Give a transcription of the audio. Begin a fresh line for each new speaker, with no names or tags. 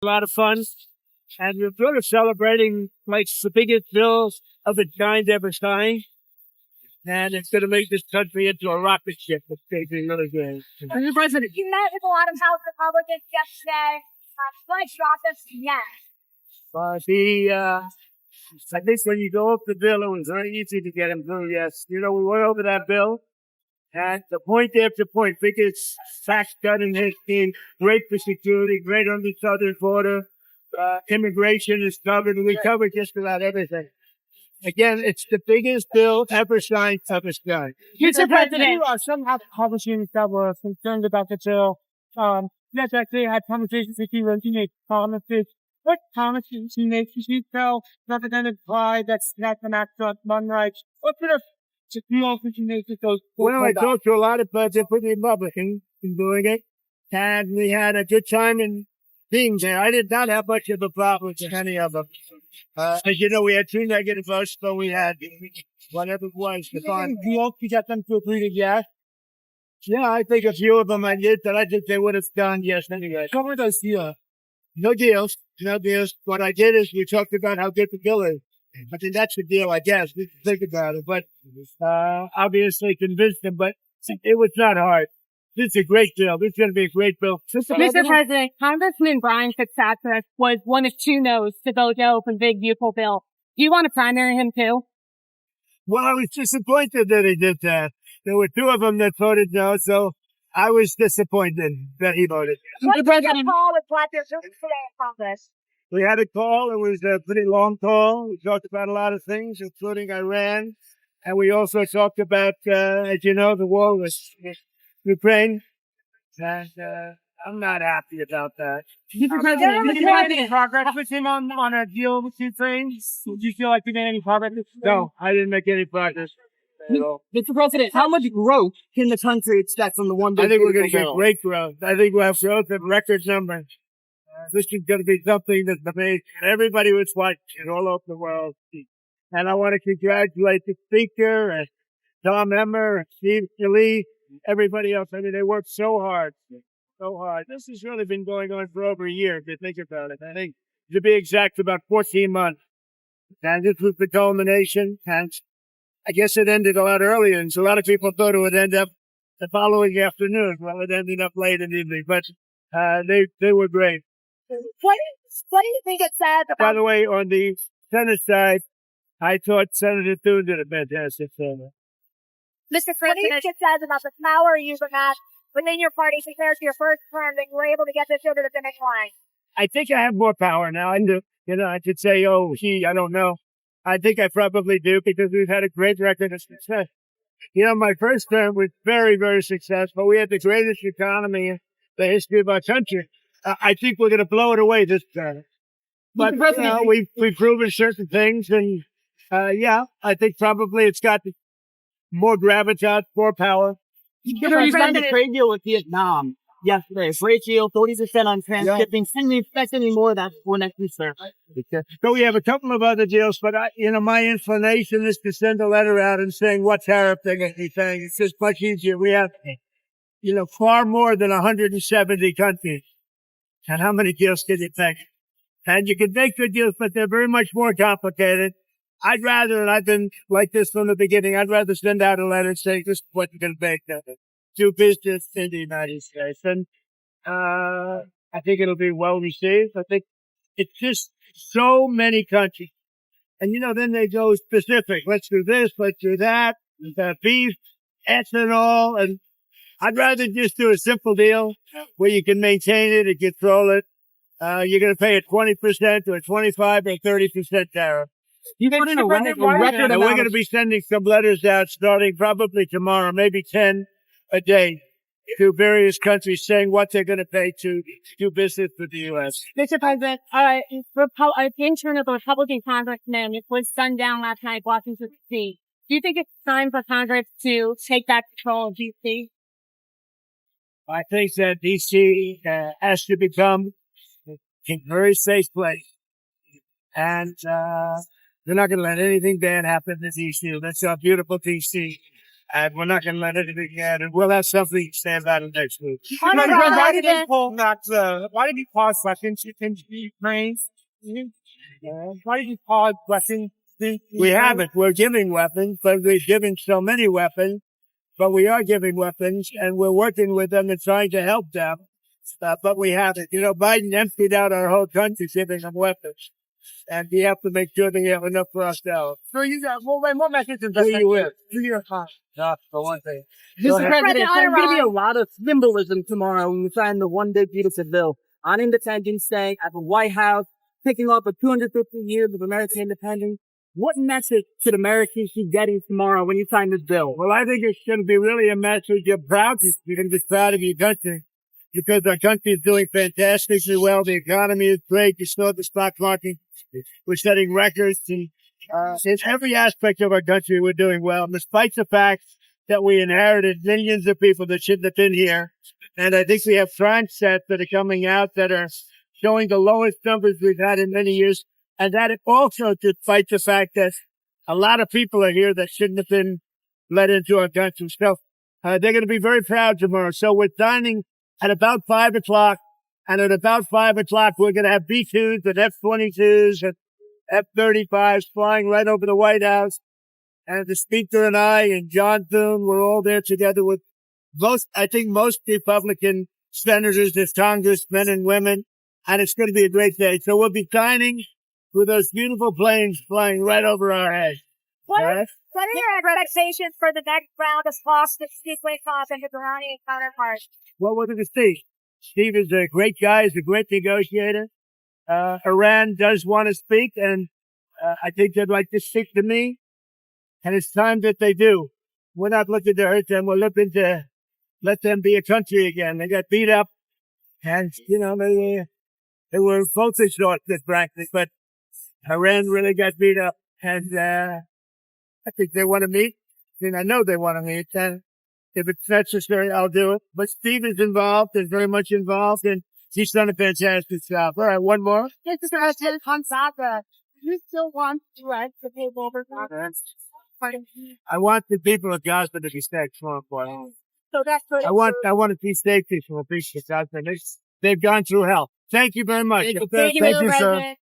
A lot of fun. And we're sort of celebrating like the biggest bill of its kind ever signed. And it's going to make this country into a rocket ship. It's basically really good.
Mr. President, you met with a lot of House Republicans yesterday. What shocked us? Yes.
I think when you go up the bill, it was very easy to get him through, yes. You know, we went over that bill, and the point after point, biggest tax cut in history, great for security, great on the southern border, immigration is covered, and we covered just about everything. Again, it's the biggest bill ever signed, ever signed.
Mr. President,
some House Republicans that were concerned about the bill. Yes, actually, I had conversations with you when you made promises. What promises you made to you tell Representative Clyde that's not an act on gun rights? What sort of deals did you make with those?
Well, I talked to a lot of different Republicans in doing it, and we had a good time in being there. I did not have much of a problem with any of them. As you know, we had 2 negative votes, but we had whatever it was.
You hope you get them to agree to yes?
Yeah, I think a few of them I did, but I think they would have done yes anyway.
What were those deals?
No deals. No deals. What I did is we talked about how good the bill is. I think that's the deal, I guess. We can think about it. But obviously convinced them, but it was not hard. This is a great bill. This is going to be a great bill.
Mr. President, Congressman Brian Fitzpatrick was one of 2 no's to vote no for the big, beautiful bill. Do you want to primary him too?
Well, I was disappointed that he did that. There were 2 of them that voted no, so I was disappointed that he voted.
Mr. President, call with Blackbeard today in Congress.
We had a call. It was a pretty long call. We talked about a lot of things, including Iran. And we also talked about, as you know, the war with Ukraine. And I'm not happy about that.
Mr. President, did you make any progress with him on a deal with Ukraine? Did you feel like you made any progress?
No, I didn't make any progress at all.
Mr. President, how much growth can the country expect from the one day?
I think we're going to get great growth. I think we'll have growth at record numbers. This is going to be something that's amazing. Everybody was watching all over the world. And I want to congratulate the Speaker and Tom Emmer and Steve Scalise, everybody else. I mean, they worked so hard. So hard. This has really been going on for over a year, if you think about it. I think, to be exact, about 14 months. And this was the culmination. And I guess it ended a lot earlier. And so a lot of people thought it would end up the following afternoon. Well, it ended up late in the evening. But they were great.
What do you think it said about...
By the way, on the Senate side, I thought Senator Thune did a fantastic job.
Mr. President, what do you think it says about the power you have within your party compared to your first term that you were able to get this over the finish line?
I think I have more power now. I could say, I don't know. I think I probably do because we've had a great record of success. My first term was very, very successful. We had the greatest economy in the history of our country. I think we're going to blow it away this time. But we've proven certain things, and I think probably it's got more gravitas, more power.
You signed a trade deal with Vietnam yesterday. Great deal, 40% on transshipping. Can we expect any more of that for next week, sir?
So we have a couple of other deals, but my inclination is to send a letter out and saying what tariff they're going to be paying. It's just much easier. We have, far more than 170 countries. And how many deals can you make? And you can make good deals, but they're very much more complicated. I'd rather, and I've been like this from the beginning, I'd rather send out a letter saying this is what you're going to make do business in the United States. And I think it'll be well received. I think it's just so many countries. And, then they go specific. Let's do this, let's do that. Beef, ethanol, and I'd rather just do a simple deal where you can maintain it and control it. You're going to pay a 20% or a 25 or 30% tariff.
You put in a record amount.
And we're going to be sending some letters out starting probably tomorrow, maybe 10 a day to various countries saying what they're going to pay to do business with the U.S.
Mr. President, intern of the Republican congressman was gunned down last night in Washington, D.C. Do you think it's time for Congress to take back control of D.C.?
I think that D.C. has to become a very safe place. And they're not going to let anything bad happen to D.C. That's our beautiful D.C. And we're not going to let anything get, and we'll have something to say about it next week.
Why did he pull that? Why did he pause weapons in Ukraine? Why did he pause weapons?
We haven't. We're giving weapons, but we're giving so many weapons. But we are giving weapons, and we're working with them and trying to help them. But we haven't. You know, Biden emptied out our whole country giving them weapons. And we have to make sure that we have enough for ourselves.
So you got what message is
Who you with?
to your heart?
No, for one thing.
Mr. President,
President,
there's going to be a
Iran.
lot of symbolism tomorrow when we sign the one big beautiful bill on Independence Day at the White House, picking up a 250 years of American independence. What message should Americans be getting tomorrow when you sign this bill?
Well, I think it's going to be really a message you're proud. You're going to be proud of your country because our country is doing fantastically well. The economy is great. You saw the stock market. We're setting records, and in every aspect of our country, we're doing well, despite the fact that we inherited millions of people that shouldn't have been here. And I think we have crime stats that are coming out that are showing the lowest numbers we've had in many years. And that it also despite the fact that a lot of people are here that shouldn't have been let into our country. So they're going to be very proud tomorrow. So we're dining at about 5 o'clock. And at about 5 o'clock, we're going to have B-2s and F-22s and F-35s flying right over the White House. And the Speaker and I and John Thune, we're all there together with most Republican senators, there's congressmen and women. And it's going to be a great day. So we'll be dining with those beautiful planes flying right over our heads.
What
Right?
are your expectations for the next round of talks with Steve Waycross and his Iranian counterpart?
Well, we're going to see. Steve is a great guy. He's a great negotiator. Iran does want to speak, and I think they'd like to speak to me. And it's time that they do. We're not looking to hurt them. We're looking to let them be a country again. They got beat up, and, you know, they were both exhausted, frankly, but Iran really got beat up. And I think they want to meet. And I know they want to meet. And if it's necessary, I'll do it. But Steve is involved and very much involved, and he's done a fantastic job. All right, one more.
Mr. President, on Gaza, do you still want the U.S. to pay over Gaza?
I want the people of Gaza to be safe. So
that's good.
I want to see safety for the people of Gaza. They've gone through hell. Thank you very much.
Thank you.
Thank you,
Thank
Mr.
you, sir.
President.